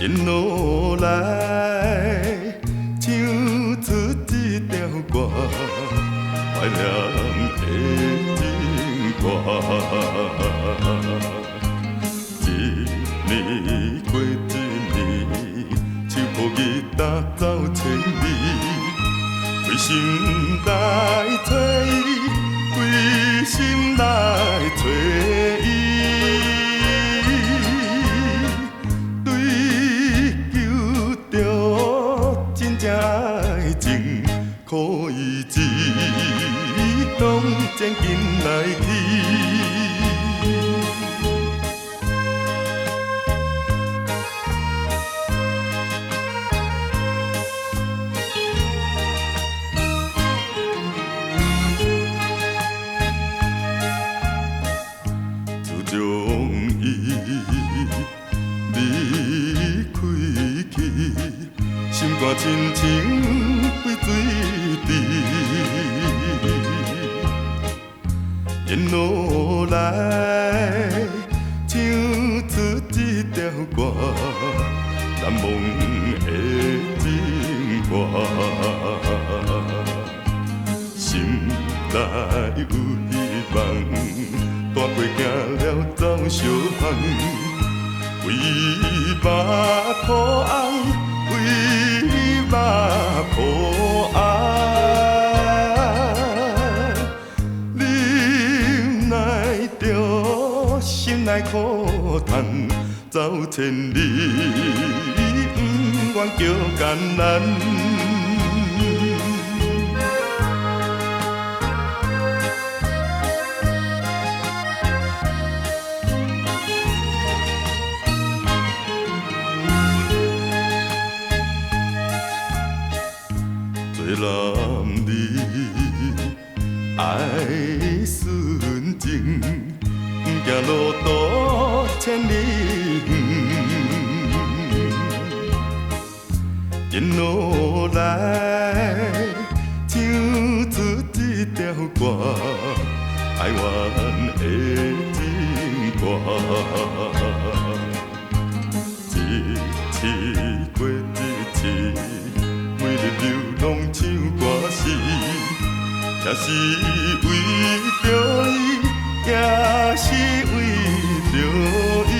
沿路来，唱出一条歌，怀念的情歌。一年过一年，手抱吉他走千里，为心来找伊，为心来找伊。 可以一拢渐紧来去，自从伊离开去，心肝亲像规水。 沿路来，唱出一条歌，难忘的情歌。心内有希望，大过行了走小巷，为肉苦红，为肉苦红。 心内苦痛走千里，不愿叫艰难。做男儿爱纯情。 行路途千里远，沿路来，唱出一条歌，爱阮的情歌。一次过一次，每日流浪唱歌词，也是为着伊。 也是为着伊。